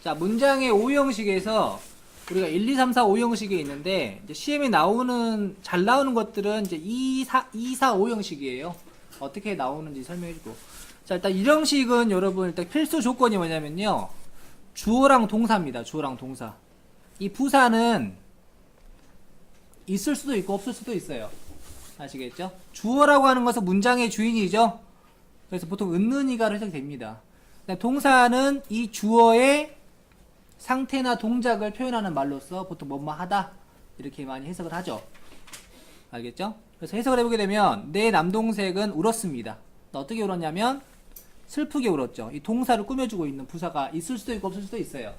자, 문장의 오형식에서 우리가 1, 2, 3, 4, 5형식이 있는데 이제 시험에 잘 나오는 것들은 이제 2, 4, 5형식이에요. 어떻게 나오는지 설명해주고. 자, 일단 1형식은 여러분 일단 필수 조건이 뭐냐면요. 주어랑 동사입니다. 주어랑 동사. 이 부사는 있을 수도 있고 없을 수도 있어요. 아시겠죠? 주어라고 하는 것은 문장의 주인이죠. 그래서 보통 은는이가로 해석이 됩니다. 동사는 이 주어의 상태나 동작을 표현하는 말로써 보통 뭐뭐 하다 이렇게 많이 해석을 하죠. 알겠죠? 그래서 해석을 해보게 되면 내 남동생은 울었습니다. 어떻게 울었냐면 슬프게 울었죠. 이 동사를 꾸며주고 있는 부사가 있을 수도 있고 없을 수도 있어요.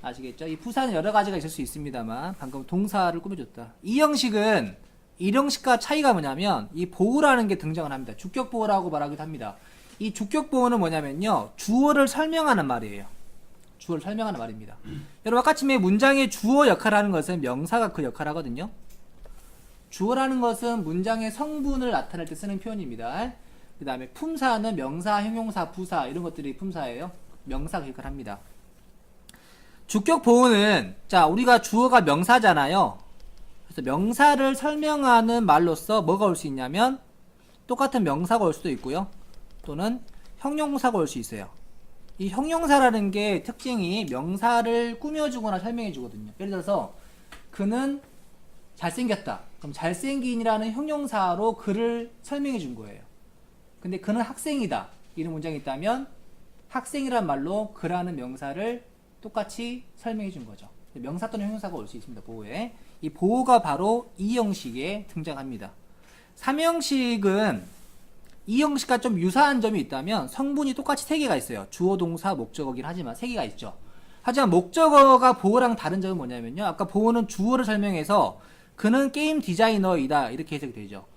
아시겠죠? 이 부사는 여러 가지가 있을 수 있습니다만 방금 동사를 꾸며줬다. 이 형식은 1형식과 차이가 뭐냐면 이 보호라는 게 등장을 합니다. 주격보호라고 말하기도 합니다. 이 주격보호는 뭐냐면요. 주어를 설명하는 말이에요. 주어를 설명하는 말입니다. 여러분 아까쯤에 문장의 주어 역할을 하는 것은 명사가 그 역할을 하거든요. 주어라는 것은 문장의 성분을 나타낼 때 쓰는 표현입니다. 그 다음에 품사는 명사, 형용사, 부사 이런 것들이 품사예요. 명사가 역할을 합니다. 주격보호는 자 우리가 주어가 명사잖아요. 그래서 명사를 설명하는 말로써 뭐가 올 수 있냐면 똑같은 명사가 올 수도 있고요. 또는 형용사가 올 수 있어요. 이 형용사라는 게 특징이 명사를 꾸며주거나 설명해주거든요. 예를 들어서 그는 잘생겼다. 그럼 잘생긴이라는 형용사로 그를 설명해준 거예요. 근데 그는 학생이다. 이런 문장이 있다면 학생이란 말로 그라는 명사를 똑같이 설명해준 거죠. 명사 또는 형용사가 올 수 있습니다. 보호에. 이 보호가 바로 이 형식에 등장합니다. 3형식은 이 형식과 좀 유사한 점이 있다면 성분이 똑같이 3개가 있어요. 주어, 동사, 목적어긴 하지만 3개가 있죠. 하지만 목적어가 보호랑 다른 점은 뭐냐면요. 아까 보호는 주어를 설명해서 그는 게임 디자이너이다 이렇게 해석이 되죠.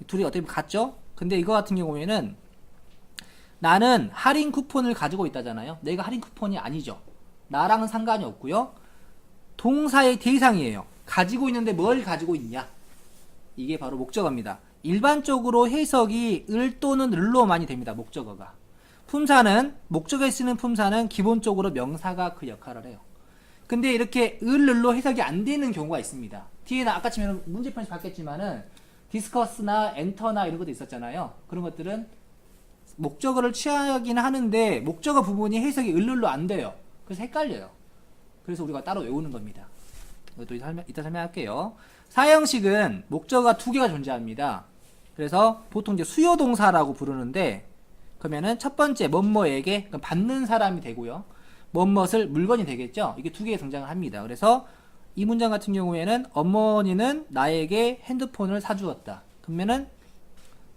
둘이 어떻게 보면 같죠? 근데 이거 같은 경우에는 나는 할인 쿠폰을 가지고 있다잖아요. 내가 할인 쿠폰이 아니죠. 나랑은 상관이 없고요. 동사의 대상이에요. 가지고 있는데 뭘 가지고 있냐? 이게 바로 목적어입니다. 일반적으로 해석이 을 또는 을로 많이 됩니다. 목적어가. 품사는 목적어에 쓰는 품사는 기본적으로 명사가 그 역할을 해요. 근데 이렇게 을로 해석이 안 되는 경우가 있습니다. 뒤에는 아까처럼 문제편에서 봤겠지만은 디스커스나 엔터나 이런 것도 있었잖아요. 그런 것들은 목적어를 취하긴 하는데 목적어 부분이 해석이 을로 안 돼요. 그래서 헷갈려요. 그래서 우리가 따로 외우는 겁니다. 이것도 이따 설명할게요. 4형식은 목적어가 2개가 존재합니다. 그래서 보통 이제 수요동사라고 부르는데 그러면은 첫 번째 뭐뭐에게 받는 사람이 되고요. 뭐뭇을 물건이 되겠죠. 이게 2개가 등장을 합니다. 그래서 이 문장 같은 경우에는 어머니는 나에게 핸드폰을 사주었다. 그러면은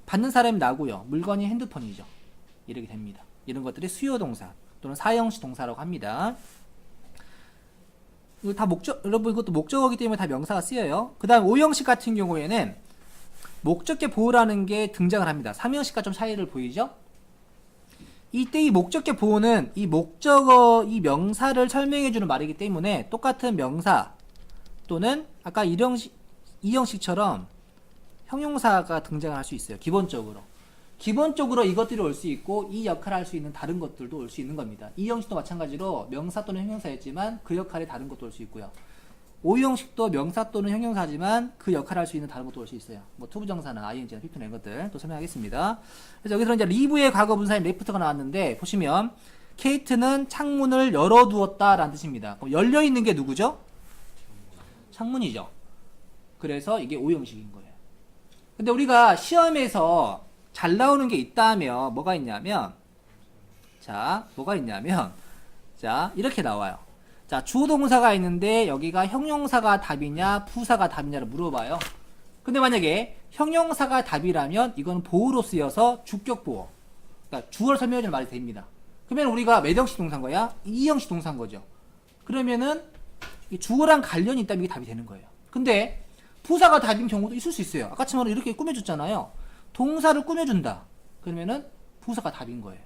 받는 사람이 나고요. 물건이 핸드폰이죠. 이렇게 됩니다. 이런 것들이 수요동사 또는 4형식 동사라고 합니다. 이거 다 여러분 이것도 목적어이기 때문에 다 명사가 쓰여요. 그 다음 5형식 같은 경우에는 목적계 보호라는 게 등장을 합니다. 3형식과 좀 차이를 보이죠? 이때 이 목적계 보호는 이 목적어, 이 명사를 설명해주는 말이기 때문에 똑같은 명사 또는 아까 2형식처럼 형용사가 등장을 할 수 있어요. 기본적으로 이것들이 올 수 있고 이 역할을 할 수 있는 다른 것들도 올 수 있는 겁니다. 2형식도 마찬가지로 명사 또는 형용사였지만 그 역할이 다른 것도 올 수 있고요. 5형식도 명사 또는 형용사지만 그 역할을 할 수 있는 다른 것도 올 수 있어요. 뭐 투부정사나 ing나 피프나 이런 것들 또 설명하겠습니다. 그래서 여기서 이제 리브의 과거 분사인 레프트가 나왔는데 보시면 케이트는 창문을 열어두었다 라는 뜻입니다. 그럼 열려있는 게 누구죠? 창문이죠. 그래서 이게 5형식인 거예요. 근데 우리가 시험에서 잘 나오는 게 있다면 뭐가 있냐면 자 이렇게 나와요. 자 주어 동사가 있는데 여기가 형용사가 답이냐 부사가 답이냐를 물어봐요. 근데 만약에 형용사가 답이라면 이건 보호로 쓰여서 주격보호, 그러니까 주어를 설명해주는 말이 됩니다. 그러면 우리가 몇 형식 동사인 거야? 2형식 동사인 거죠. 그러면은 이 주어랑 관련이 있다면 이게 답이 되는 거예요. 근데 부사가 답인 경우도 있을 수 있어요. 아까처럼 이렇게 꾸며줬잖아요. 동사를 꾸며준다. 그러면은 부사가 답인 거예요.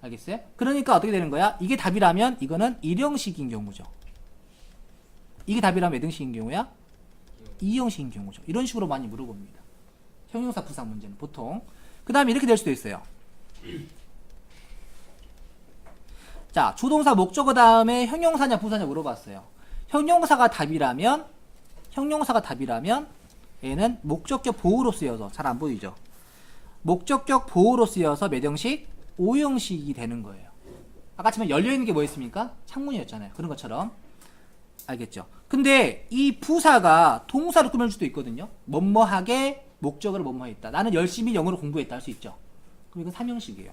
알겠어요? 그러니까 어떻게 되는 거야? 이게 답이라면 이거는 1형식인 경우죠. 이게 답이라면 몇 형식인 경우야? 2형식인 경우죠. 이런 식으로 많이 물어봅니다. 형용사 부사 문제는 보통. 그 다음에 이렇게 될 수도 있어요. 자, 주동사 목적어 다음에 형용사냐 부사냐 물어봤어요. 형용사가 답이라면 얘는 목적격 보호로 쓰여서 잘 안 보이죠? 목적격 보호로 쓰여서 몇 형식? 5형식이 되는 거예요. 아까 처럼 열려있는 게 뭐였습니까? 창문이었잖아요. 그런 것처럼. 알겠죠? 근데 이 부사가 동사로 꾸밀 수도 있거든요. 뭐뭐하게 목적으로 뭐뭐 했다. 나는 열심히 영어를 공부했다 할 수 있죠. 그럼 이건 3형식이에요.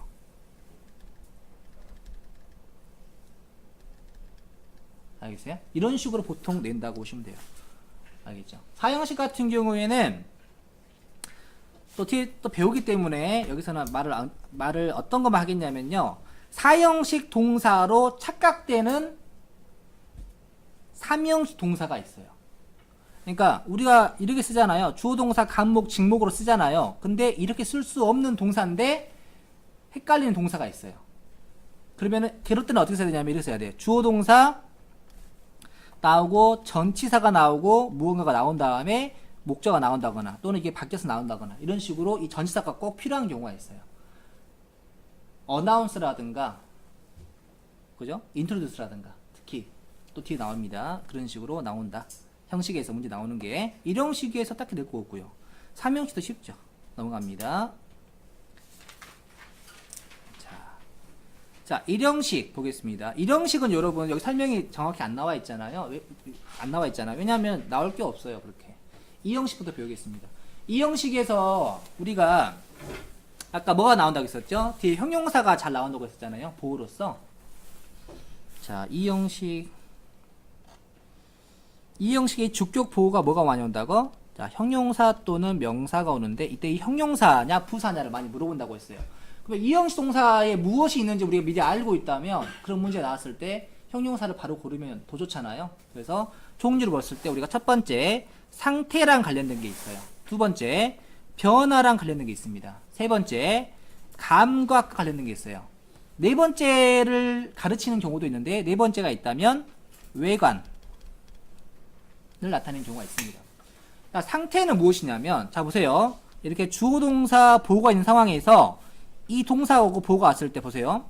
알겠어요? 이런 식으로 보통 낸다고 보시면 돼요. 알겠죠? 4형식 같은 경우에는 또 배우기 때문에 여기서는 말을 어떤 것만 하겠냐면요. 4형식 동사로 착각되는 3형식 동사가 있어요. 그러니까 우리가 이렇게 쓰잖아요. 주어 동사 간목 직목으로 쓰잖아요. 근데 이렇게 쓸 수 없는 동사인데 헷갈리는 동사가 있어요. 그러면은 그럴 때는 어떻게 써야 되냐면 이렇게 써야 돼요. 주어 동사 나오고 전치사가 나오고 무언가가 나온 다음에 목적어가 나온다거나 또는 이게 바뀌어서 나온다거나 이런 식으로 이 전치사가 꼭 필요한 경우가 있어요. 어나운스라든가 그죠? 인트로듀스라든가 특히 또 뒤에 나옵니다. 그런 식으로 나온다. 형식에서 문제 나오는 게 1형식에서 딱히 낼 거 없고요. 3형식도 쉽죠. 넘어갑니다. 자, 1형식 보겠습니다. 1형식은 여러분 여기 설명이 정확히 안 나와 있잖아요. 안 나와 있잖아요. 왜냐하면 나올 게 없어요. 그렇게. 2형식부터 배우겠습니다. 2형식에서 우리가 아까 뭐가 나온다고 했었죠? 뒤에 형용사가 잘 나온다고 했었잖아요. 보호로서. 자, 2형식의 주격 보호가 뭐가 많이 온다고? 자, 형용사 또는 명사가 오는데 이때 이 형용사냐 부사냐를 많이 물어본다고 했어요. 그러면 2형식 동사에 무엇이 있는지 우리가 미리 알고 있다면 그런 문제가 나왔을 때 형용사를 바로 고르면 더 좋잖아요. 그래서 종류를 봤을 때 우리가 첫 번째 상태랑 관련된 게 있어요. 두 번째 변화랑 관련된 게 있습니다. 세 번째 감각과 관련된 게 있어요. 네 번째를 가르치는 경우도 있는데 네 번째가 있다면 외관을 나타내는 경우가 있습니다. 자, 상태는 무엇이냐면 자 보세요. 이렇게 주어 동사 보호가 있는 상황에서 이 동사하고 보호가 왔을 때 보세요.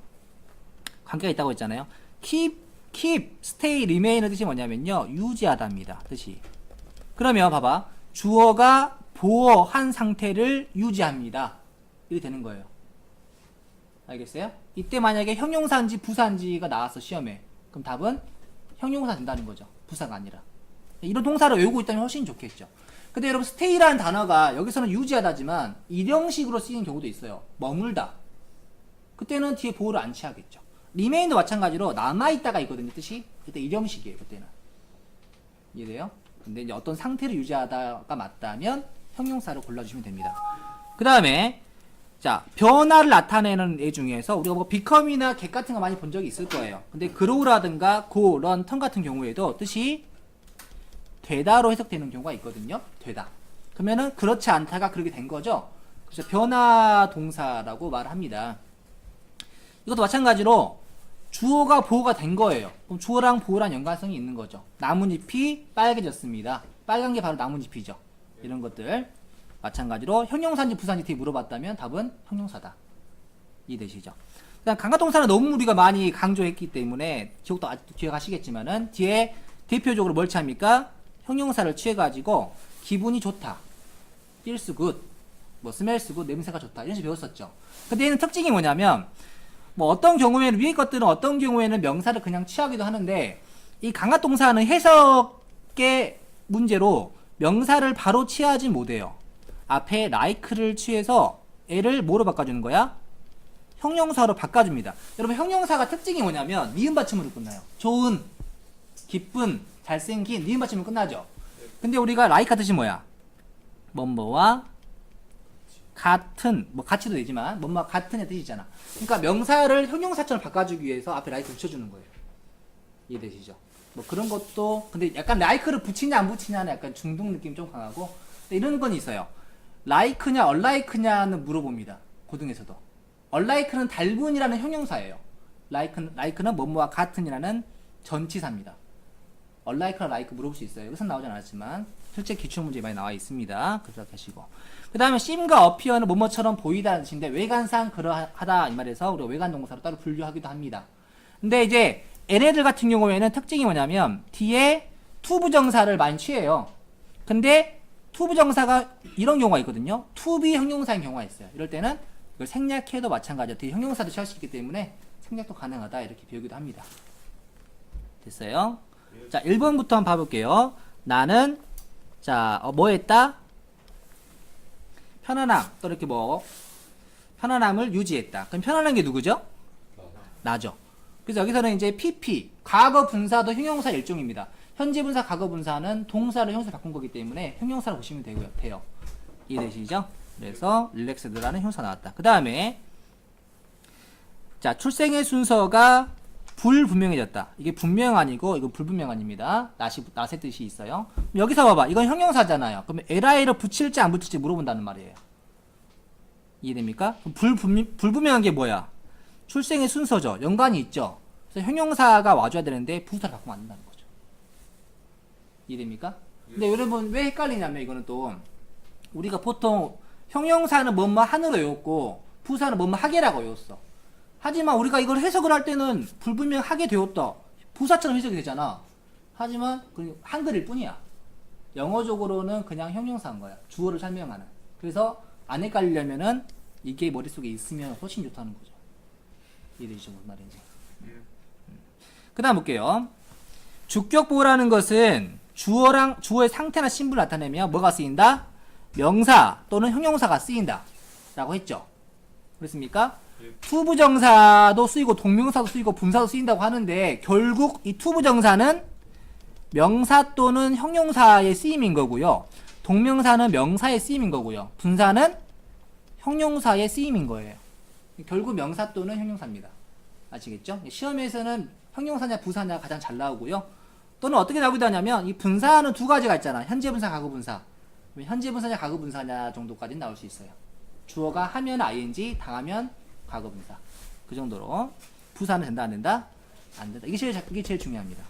관계가 있다고 했잖아요. keep, stay, remain의 뜻이 뭐냐면요. 유지하다입니다. 뜻이. 그러면 봐봐. 주어가 보호한 상태를 유지합니다. 이렇게 되는 거예요. 알겠어요? 이때 만약에 형용사인지 부사인지가 나왔어 시험에. 그럼 답은 형용사 된다는 거죠. 부사가 아니라. 이런 동사를 외우고 있다면 훨씬 좋겠죠. 근데 여러분 stay라는 단어가 여기서는 유지하다지만 1형식으로 쓰이는 경우도 있어요. 머물다. 그때는 뒤에 보호를 안 취하겠죠. remain도 마찬가지로 남아있다가 있거든요. 뜻이. 그때 1형식이에요. 그때는. 이해돼요? 근데 이제 어떤 상태를 유지하다가 맞다면 형용사를 골라주시면 됩니다. 그 다음에 자 변화를 나타내는 애 중에서 우리가 뭐 become이나 get 같은 거 많이 본 적이 있을 거예요. 근데 grow라든가 go, run, turn 같은 경우에도 뜻이 되다로 해석되는 경우가 있거든요. 되다. 그러면은 그렇지 않다가 그렇게 된 거죠. 그래서 변화 동사라고 말을 합니다. 이것도 마찬가지로 주어가 보호가 된 거예요. 그럼 주어랑 보호랑 연관성이 있는 거죠. 나뭇잎이 빨개졌습니다. 빨간 게 바로 나뭇잎이죠. 이런 것들 마찬가지로 형용사인지 부사인지 뒤에 물어봤다면 답은 형용사다. 이해되시죠? 그다음 강가동사는 너무 우리가 많이 강조했기 때문에 기억도 아직도 기억하시겠지만은 뒤에 대표적으로 뭘 취합니까? 형용사를 취해가지고 기분이 좋다, feels good, 뭐 smells good, 냄새가 좋다 이런 식으로 배웠었죠. 근데 얘는 특징이 뭐냐면 뭐 어떤 경우에는 위에 것들은 어떤 경우에는 명사를 그냥 취하기도 하는데 이 강화동사는 해석의 문제로 명사를 바로 취하지 못해요. 앞에 like를 취해서 애를 뭐로 바꿔주는 거야? 형용사로 바꿔줍니다. 여러분 형용사가 특징이 뭐냐면 니은 받침으로 끝나요. 좋은, 기쁜, 잘생긴 니은 받침으로 끝나죠. 근데 우리가 like 뜻이 뭐야? 뭐뭐와 같은, 뭐 같이도 되지만 뭐뭐와 같은의 뜻이잖아. 그러니까 명사를 형용사처럼 바꿔주기 위해서 앞에 like를 붙여주는 거예요. 이해되시죠? 뭐 그런 것도 근데 약간 like를 붙이냐 안 붙이냐는 약간 중독 느낌 좀 강하고 이런 건 있어요. like냐 unlike냐는 물어봅니다. 고등에서도. unlike는 달분이라는 형용사예요. like는 뭐뭐와 같은이라는 전치사입니다. unlike나 like 물어볼 수 있어요. 여기서 나오진 않았지만 실제 기출문제에 많이 나와 있습니다. 그렇게 하시고 그 다음에 seem과 appear는 뭐뭐처럼 보이다는 뜻인데 외관상 그러하다 이 말에서 우리가 외관 동사로 따로 분류하기도 합니다. 근데 이제 얘네들 같은 경우에는 특징이 뭐냐면 뒤에 to 부정사를 많이 취해요. 근데 to 부정사가 이런 경우가 있거든요. to be 형용사인 경우가 있어요. 이럴 때는 이걸 생략해도 마찬가지야. 뒤에 형용사도 취할 수 있기 때문에 생략도 가능하다 이렇게 배우기도 합니다. 됐어요? 자, 1번부터 한번 봐볼게요. 나는 자, 뭐 했다? 편안함 또 이렇게 뭐 편안함을 유지했다. 그럼 편안한 게 누구죠? 나죠. 그래서 여기서는 이제 PP 과거 분사도 형용사 일종입니다. 현재 분사, 과거 분사는 동사를 형용사 바꾼 거기 때문에 형용사로 보시면 돼요. 이해되시죠? 그래서 릴렉스드라는 형용사 나왔다. 그 다음에 자, 출생의 순서가 불분명해졌다. 이게 분명 아니고 이건 불분명합니다. 낫의 뜻이 있어요. 여기서 봐봐. 이건 형용사잖아요. 그러면 li를 붙일지 안 붙일지 물어본다는 말이에요. 이해됩니까? 불분명한 게 뭐야? 출생의 순서죠. 연관이 있죠. 그래서 형용사가 와줘야 되는데 부사를 바꾸면 안 된다는 거죠. 이해됩니까? 근데 여러분 왜 헷갈리냐면 이거는 또 우리가 보통 형용사는 뭐뭐 한으로 외웠고 부사는 뭐뭐 하게라고 외웠어. 하지만 우리가 이걸 해석을 할 때는 불분명하게 되었다. 부사처럼 해석이 되잖아. 하지만 한글일 뿐이야. 영어적으로는 그냥 형용사인 거야. 주어를 설명하는. 그래서 안 헷갈리려면은 이게 머릿속에 있으면 훨씬 좋다는 거죠. 이해되시죠? 무슨 말인지. 그 다음 볼게요. 주격보호라는 것은 주어의 상태나 신분을 나타내며 뭐가 쓰인다? 명사 또는 형용사가 쓰인다. 라고 했죠. 그렇습니까? 투부정사도 쓰이고 동명사도 쓰이고 분사도 쓰인다고 하는데 결국 이 투부정사는 명사 또는 형용사의 쓰임인 거고요. 동명사는 명사의 쓰임인 거고요. 분사는 형용사의 쓰임인 거예요. 결국 명사 또는 형용사입니다. 아시겠죠? 시험에서는 형용사냐 부사냐 가장 잘 나오고요. 또는 어떻게 나오기도 하냐면 이 분사는 두 가지가 있잖아. 현재 분사, 과거 분사. 현재 분사냐 과거 분사냐 정도까지는 나올 수 있어요. 주어가 하면 ing, 당하면 과거 분사. 그 정도로. 부사는 된다 안 된다? 안 된다. 이게 제일 중요합니다.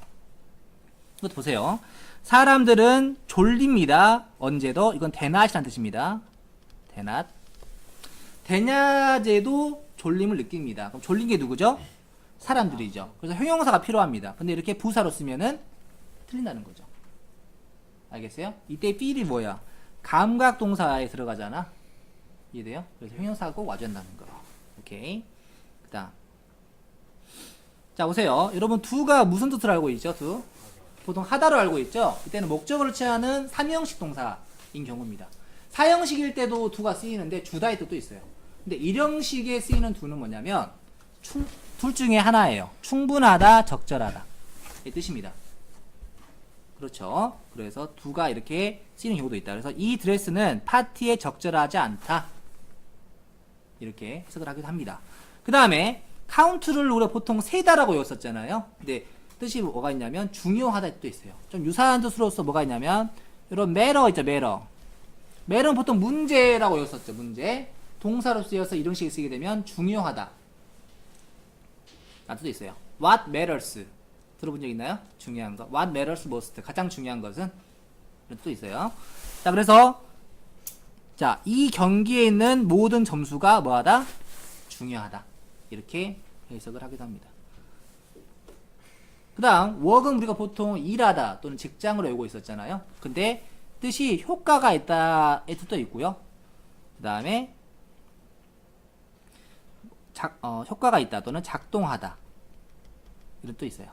이것도 보세요. 사람들은 졸립니다. 언제도. 이건 대낮이라는 뜻입니다. 대낮. 대낮에도 졸림을 느낍니다. 그럼 졸린 게 누구죠? 사람들이죠. 그래서 형용사가 필요합니다. 근데 이렇게 부사로 쓰면은 틀린다는 거죠. 알겠어요? 이때 feel이 뭐야? 감각 동사에 들어가잖아. 이해돼요? 그래서 형용사가 꼭 와줘야 한다는 거. 오케이. 그 다음. 자, 보세요. 여러분, do가 무슨 뜻을 알고 있죠? do? 보통 하다로 알고 있죠? 이때는 목적어를 취하는 3형식 동사인 경우입니다. 4형식일 때도 do가 쓰이는데 주다의 뜻도 있어요. 근데 1형식에 쓰이는 do는 뭐냐면 둘 중에 하나예요. 충분하다, 적절하다. 이 뜻입니다. 그렇죠. 그래서 do가 이렇게 쓰이는 경우도 있다. 그래서 이 드레스는 파티에 적절하지 않다. 이렇게 해석을 하기도 합니다. 그 다음에 count를 우리가 보통 세다라고 외웠었잖아요. 근데 뜻이 뭐가 있냐면 중요하다 뜻도 있어요. 좀 유사한 뜻으로서 뭐가 있냐면 이런 matter 있죠. matter는 보통 문제라고 외웠었죠. 문제. 동사로 쓰여서 이런 식으로 쓰게 되면 중요하다. 라는 뜻도 있어요. what matters 들어본 적 있나요? 중요한 거. what matters most 가장 중요한 것은 이런 뜻도 있어요. 자, 그래서 자, 이 경기에 있는 모든 점수가 뭐하다? 중요하다. 이렇게 해석을 하기도 합니다. 그 다음 work은 우리가 보통 일하다 또는 직장으로 외우고 있었잖아요. 근데 뜻이 효과가 있다의 뜻도 있고요. 그 다음에 효과가 있다 또는 작동하다 이런 뜻도 있어요.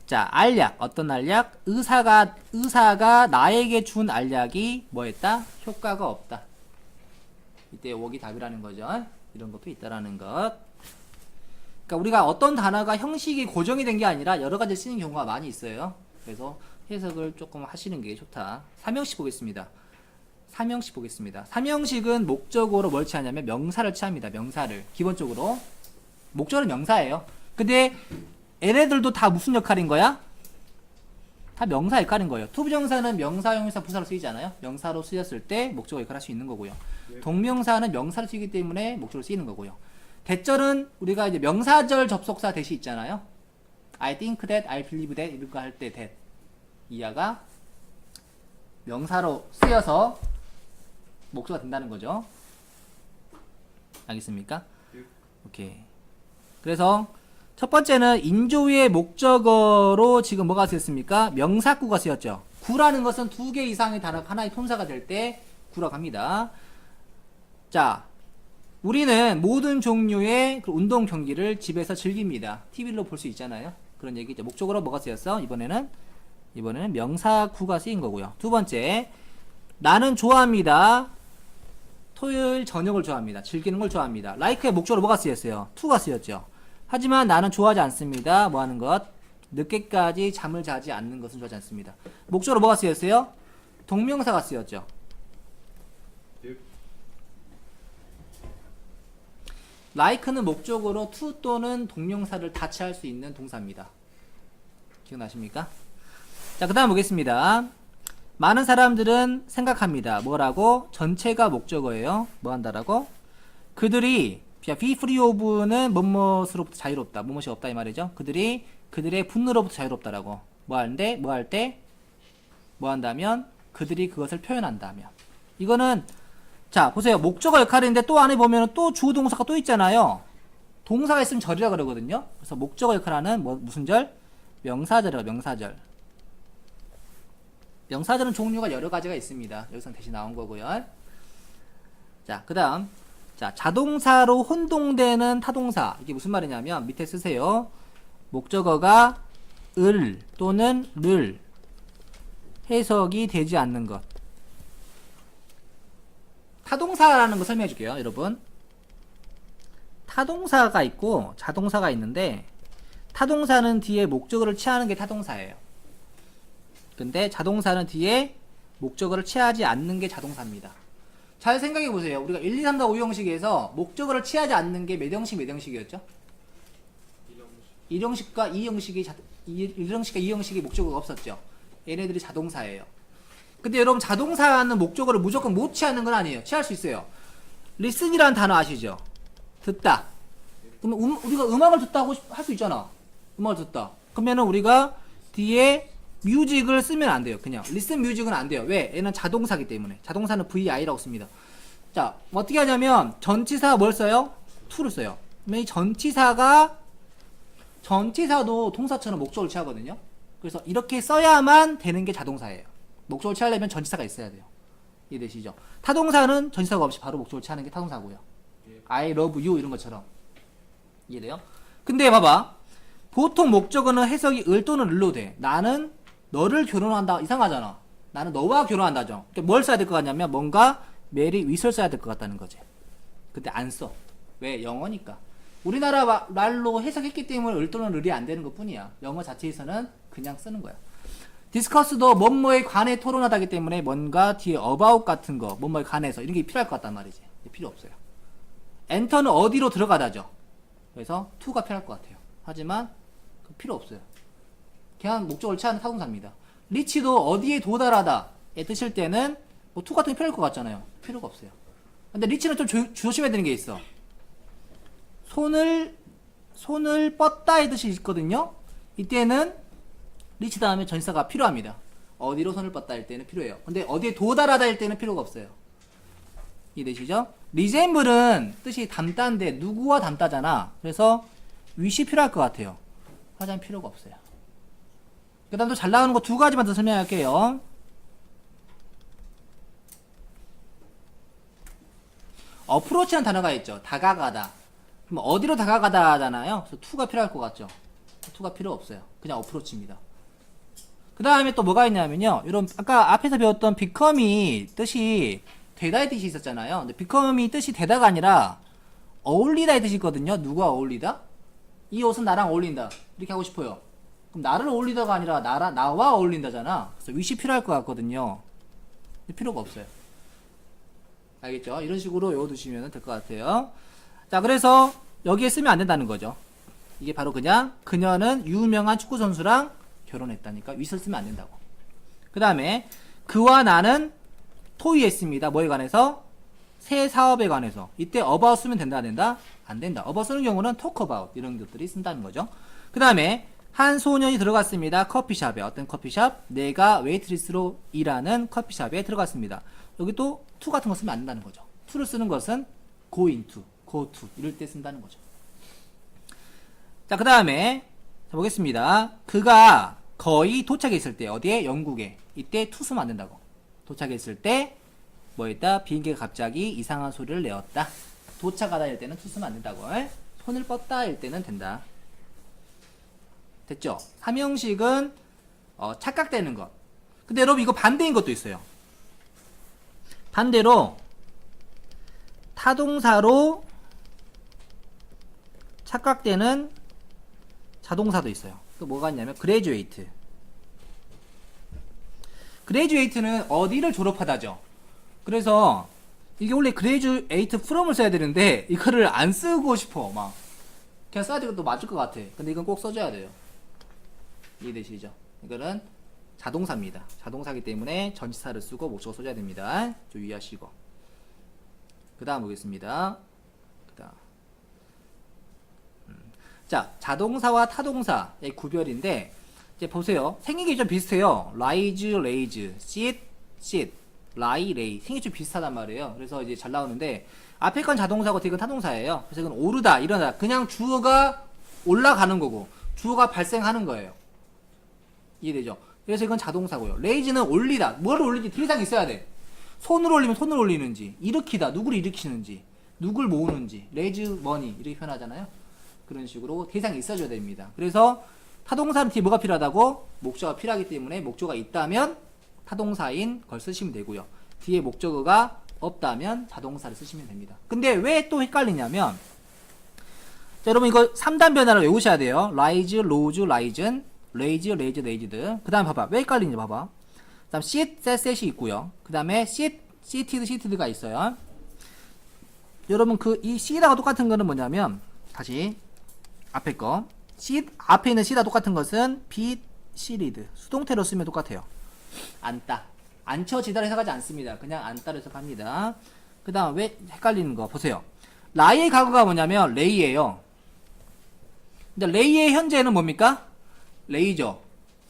자, 알약. 어떤 알약? 의사가 나에게 준 알약이 뭐했다? 효과가 없다. 이때 work이 답이라는 거죠. 이런 것도 있다라는 것. 그러니까 우리가 어떤 단어가 형식이 고정이 된 게 아니라 여러 가지 쓰는 경우가 많이 있어요. 그래서 해석을 조금 하시는 게 좋다. 3형식 보겠습니다. 3형식은 목적어로 뭘 취하냐면 명사를 취합니다. 명사를. 기본적으로. 목적어는 명사예요. 근데 얘네들도 다 무슨 역할인 거야? 다 명사 역할인 거예요. 투부정사는 명사, 형용사, 부사로 쓰이잖아요. 명사로 쓰였을 때 목적어 역할을 할 수 있는 거고요. 동명사는 명사로 쓰이기 때문에 목적어로 쓰이는 거고요. 대절은 우리가 이제 명사절 접속사 대시 있잖아요. I think that, I believe that 이런 거 할 때 that 이하가 명사로 쓰여서 목적어가 된다는 거죠. 알겠습니까? 오케이. 그래서 첫 번째는 인조의 목적어로 지금 뭐가 쓰였습니까? 명사구가 쓰였죠. 구라는 것은 두 개 이상의 단어가 하나의 품사가 될 때 구라고 합니다. 자, 우리는 모든 종류의 그 운동 경기를 집에서 즐깁니다. TV로 볼 수 있잖아요. 그런 얘기죠. 목적어로 뭐가 쓰였어? 이번에는 명사구가 쓰인 거고요. 두 번째, 나는 좋아합니다. 토요일 저녁을 좋아합니다. 즐기는 걸 좋아합니다. like의 목적어로 뭐가 쓰였어요? to가 쓰였죠. 하지만 나는 좋아하지 않습니다. 뭐 하는 것? 늦게까지 잠을 자지 않는 것은 좋아하지 않습니다. 목적어로 뭐가 쓰였어요? 동명사가 쓰였죠. like는 목적어로 to 또는 동명사를 다 취할 수 있는 동사입니다. 기억나십니까? 자, 그 다음 보겠습니다. 많은 사람들은 생각합니다. 뭐라고? 전체가 목적어예요. 뭐 한다라고? 그들이 be free of는 뭐뭐으로부터 자유롭다. 뭐뭐이 없다 이 말이죠. 그들이 그들의 분노로부터 자유롭다라고. 뭐 하는데? 뭐 할 때? 뭐 한다면? 그들이 그것을 표현한다면. 이거는 자, 보세요. 목적어 역할인데 또 안에 보면 또 주어 동사가 또 있잖아요. 동사가 있으면 절이라 그러거든요. 그래서 목적어 역할하는 무슨 절? 명사절이라고. 명사절. 명사절은 종류가 여러 가지가 있습니다. 여기서는 대신 나온 거고요. 자, 그 다음. 자, 자동사로 혼동되는 타동사. 이게 무슨 말이냐면, 밑에 쓰세요. 목적어가 을 또는 를 해석이 되지 않는 것. 타동사라는 거 설명해 줄게요, 여러분. 타동사가 있고, 자동사가 있는데, 타동사는 뒤에 목적어를 취하는 게 타동사예요. 근데 자동사는 뒤에 목적어를 취하지 않는 게 자동사입니다. 잘 생각해 보세요. 우리가 1, 2, 3, 4, 5 형식에서 목적어를 취하지 않는 게 몇 형식, 몇 형식이었죠? 1형식과 2형식이 1형식과 2형식이 목적어가 없었죠. 얘네들이 자동사예요. 근데 여러분 자동사는 목적어를 무조건 못 취하는 건 아니에요. 취할 수 있어요. listen이라는 단어 아시죠? 듣다. 그러면 우리가 음악을 듣다고 할 수 있잖아. 음악을 듣다. 그러면은 우리가 뒤에 music을 쓰면 안 돼요. 그냥 listen music은 안 돼요. 왜? 얘는 자동사기 때문에. 자동사는 VI라고 씁니다. 자, 어떻게 하냐면 전치사 뭘 써요? to를 써요. 그러면 이 전치사도 동사처럼 목적어를 취하거든요. 그래서 이렇게 써야만 되는 게 자동사예요. 목적어를 취하려면 전치사가 있어야 돼요. 이해되시죠? 타동사는 전치사가 없이 바로 목적어를 취하는 게 타동사고요. I love you 이런 것처럼. 이해돼요? 근데 봐봐. 보통 목적어는 해석이 을 또는 을로 돼. 나는 너를 결혼한다. 이상하잖아. 나는 너와 결혼한다죠. 그러니까 뭘 써야 될 것 같냐면 뭔가 marry with를 써야 될 것 같다는 거지. 근데 안 써. 왜? 영어니까. 우리나라 말로 해석했기 때문에 을 또는 을이 안 되는 것 뿐이야. 영어 자체에서는 그냥 쓰는 거야. 디스커스도 뭐뭐에 관해 토론하다기 때문에 뭔가 뒤에 about 같은 거, 뭐뭐에 관해서 이런 게 필요할 것 같단 말이지. 필요 없어요. 엔터는 어디로 들어가다죠. 그래서 to가 필요할 것 같아요. 하지만 필요 없어요. 그냥 목적어를 취하는 타동사입니다. 리치도 어디에 도달하다에 뜨실 때는 뭐 to 같은 게 필요할 것 같잖아요. 필요가 없어요. 근데 리치는 좀 조심해야 되는 게 있어. 손을 뻗다의 뜻이 있거든요. 이때는 리치 다음에 전치사가 필요합니다. 어디로 손을 뻗다 할 때는 필요해요. 근데 어디에 도달하다 할 때는 필요가 없어요. 이해되시죠? resemble은 뜻이 닮다인데 누구와 닮다잖아. 그래서 wish이 필요할 것 같아요. 하지만 필요가 없어요. 그 다음 또 잘 나오는 거 두 가지만 더 설명할게요. 어프로치라는 단어가 있죠. 다가가다. 그럼 어디로 다가가다 하잖아요. 그래서 to가 필요할 것 같죠. to가 필요 없어요. 그냥 어프로치입니다. 그 다음에 또 뭐가 있냐면요. 여러분 아까 앞에서 배웠던 become이 뜻이 되다의 뜻이 있었잖아요. 근데 become이 뜻이 되다가 아니라 어울리다의 뜻이 있거든요. 누가 어울리다? 이 옷은 나랑 어울린다. 이렇게 하고 싶어요. 그럼 나를 어울리다가 아니라 나와 어울린다잖아. 그래서 wish이 필요할 것 같거든요. 근데 필요가 없어요. 알겠죠? 이런 식으로 외워두시면 될 것 같아요. 자, 그래서 여기에 쓰면 안 된다는 거죠. 이게 바로 그냥 그녀는 유명한 축구 선수랑 결혼했다니까 wish를 쓰면 안 된다고. 그 다음에 그와 나는 토의했습니다. 뭐에 관해서? 새 사업에 관해서. 이때 about 쓰면 된다 안 된다? 안 된다. about 쓰는 경우는 talk about 이런 것들이 쓴다는 거죠. 그 다음에 한 소년이 들어갔습니다. 커피숍에. 어떤 커피숍? 내가 웨이트리스로 일하는 커피숍에 들어갔습니다. 여기 또 to 같은 거 쓰면 안 된다는 거죠. to를 쓰는 것은 go into, go to 이럴 때 쓴다는 거죠. 자, 그 다음에 보겠습니다. 그가 거의 도착했을 때 어디에? 영국에. 이때 투수 만든다고. 도착했을 때 뭐였다? 비행기가 갑자기 이상한 소리를 내었다. 도착하다 일 때는 투수 만든다고. 손을 뻗다 일 때는 된다. 됐죠? 삼형식은 착각되는 것. 근데 여러분 이거 반대인 것도 있어요. 반대로 타동사로 착각되는 자동사도 있어요. 그 뭐가 있냐면 graduate. graduate는 어디를 졸업하다죠. 그래서 이게 원래 graduate from을 써야 되는데 이거를 안 쓰고 싶어. 막 그냥 써야 되고 또 맞을 것 같아. 근데 이건 꼭 써줘야 돼요. 이해되시죠? 이거는 자동사입니다. 자동사기 때문에 전치사를 쓰고 목적어 써줘야 됩니다. 주의하시고. 그 다음 보겠습니다. 그 다음. 자, 자동사와 타동사의 구별인데, 이제 보세요. 생긴 게 좀 비슷해요. rise, raise, sit, sit, lie, lay. 생긴 게 좀 비슷하단 말이에요. 그래서 이제 잘 나오는데, 앞에 건 자동사고 뒤에 건 타동사예요. 그래서 이건 오르다, 일어나다. 그냥 주어가 올라가는 거고, 주어가 발생하는 거예요. 이해되죠? 그래서 이건 자동사고요. raise는 올리다. 뭘 올리지? 대상이 있어야 돼. 손을 올리면 손을 올리는지, 일으키다, 누구를 일으키는지, 누굴 모으는지, raise money 이렇게 표현하잖아요. 그런 식으로 대상이 있어줘야 됩니다. 그래서 타동사는 뒤에 뭐가 필요하다고? 목적어가 필요하기 때문에 목적어가 있다면 타동사인 걸 쓰시면 되고요. 뒤에 목적어가 없다면 자동사를 쓰시면 됩니다. 근데 왜 또 헷갈리냐면, 자, 여러분 이거 3단 변화를 외우셔야 돼요. rise, rose, risen, raise, raised, raised. 그 다음에 봐봐. 왜 헷갈리는지 봐봐. 그 다음 sit, sat, set이 있고요. 그 다음에 sit, seated, seated가 있어요. 여러분 이 C다가 똑같은 거는 뭐냐면, 다시 앞에 거 sit, 앞에 있는 C다 똑같은 것은 be seated, 수동태로 쓰면 똑같아요. 앉다, 앉혀지다를 해석하지 않습니다. 그냥 앉다를 해석합니다. 그 다음 왜 헷갈리는 거 보세요. lie의 과거가 뭐냐면 lay예요. 근데 lay의 현재는 뭡니까? lay죠.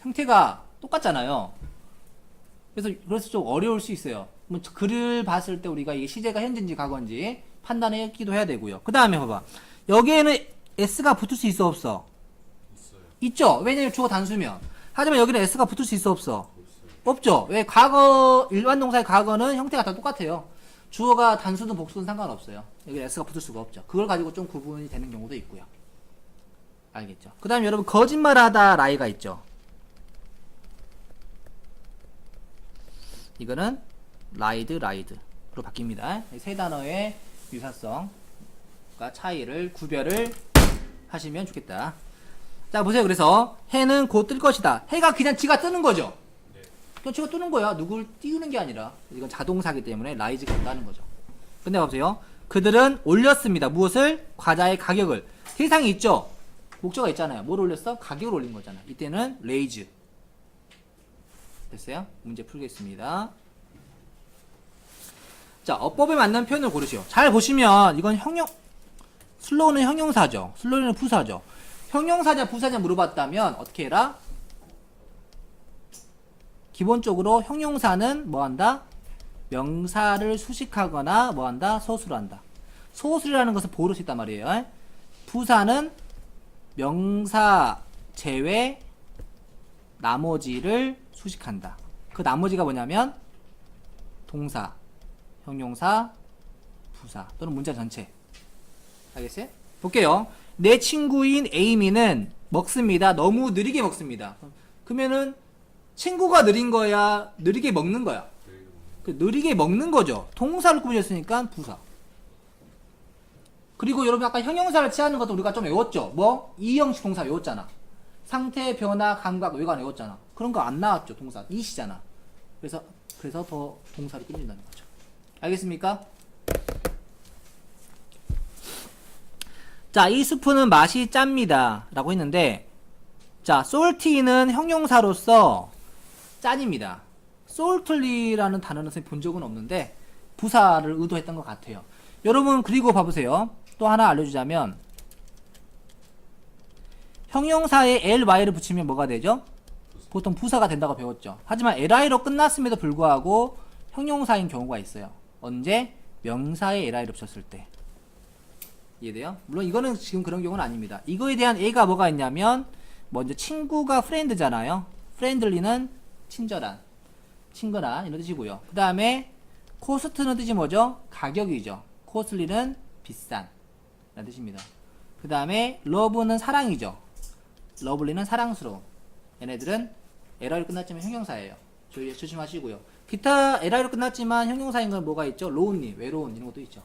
형태가 똑같잖아요. 그래서 좀 어려울 수 있어요. 뭐 글을 봤을 때 우리가 이게 시제가 현재인지 과거인지 판단하기도 해야 되고요. 그 다음에 봐봐. 여기에는 S가 붙을 수 있어 없어? 있어요. 있죠. 왜냐면 주어 단수면. 하지만 여기는 S가 붙을 수 있어 없어? 없죠. 왜? 과거, 일반 동사의 과거는 형태가 다 똑같아요. 주어가 단수든 복수든 상관없어요. 여기 S가 붙을 수가 없죠. 그걸 가지고 좀 구분이 되는 경우도 있고요. 알겠죠? 그 다음에 여러분 거짓말하다 라이가 있죠. 이거는 lied, lied로 바뀝니다. 세 단어의 유사성과 차이를 구별을 하시면 좋겠다. 자, 보세요. 그래서 해는 곧 뜰 것이다. 해가 그냥 지가 뜨는 거죠. 그냥 지가 뜨는 거야. 누굴 띄우는 게 아니라. 이건 자동사기 때문에 rise가 온다는 거죠. 근데 보세요. 그들은 올렸습니다. 무엇을? 과자의 가격을. 대상이 있죠. 목적어가 있잖아요. 뭘 올렸어? 가격을 올린 거잖아. 이때는 raise. 됐어요? 문제 풀겠습니다. 자, 어법에 맞는 표현을 고르시오. 잘 보시면 이건 슬로우는 형용사죠. 슬로우는 부사죠. 형용사냐 부사냐 물어봤다면 어떻게 해라? 기본적으로 형용사는 뭐한다? 명사를 수식하거나 뭐한다? 소수를 한다. 소수라는 것은 보를 수 있단 말이에요. 부사는 명사 제외 나머지를 수식한다. 그 나머지가 뭐냐면 동사, 형용사, 부사 또는 문장 전체. 알겠어요? 볼게요. 내 친구인 에이미는 먹습니다. 너무 느리게 먹습니다. 그러면은 친구가 느린 거야? 느리게 먹는 거야? 느리게 먹는 거죠. 동사를 꾸며줬으니까 부사. 그리고 여러분 아까 형용사를 취하는 것도 우리가 좀 외웠죠? 뭐? 이형식 동사 외웠잖아. 상태, 변화, 감각, 외관 외웠잖아. 그런 거 안 나왔죠. 동사. 이시잖아. 그래서 더 동사를 꾸민다는 거죠. 알겠습니까? 자, 이 스프는 맛이 짭니다. 라고 했는데, 자, salty는 형용사로서 짠입니다. saltly라는 단어는 본 적은 없는데, 부사를 의도했던 것 같아요. 여러분, 그리고 봐보세요. 또 하나 알려주자면, 형용사에 ly를 붙이면 뭐가 되죠? 보통 부사가 된다고 배웠죠. 하지만 ly로 끝났음에도 불구하고 형용사인 경우가 있어요. 언제? 명사에 ly를 붙였을 때. 이해돼요? 물론 이거는 지금 그런 경우는 아닙니다. 이거에 대한 A가 뭐가 있냐면 먼저 친구가 프렌드잖아요. 프렌들리는 친절한, 친근한 이런 뜻이고요. 그 다음에 코스트는 뜻이 뭐죠? 가격이죠. 코스트리는 비싼 라는 뜻입니다. 그 다음에 러브는 사랑이죠. 러블리는 사랑스러운. 얘네들은 LR로 끝났지만 형용사예요. 조심하시고요. 기타 LR로 끝났지만 형용사인 건 뭐가 있죠? 로운리, 외로운 이런 것도 있죠.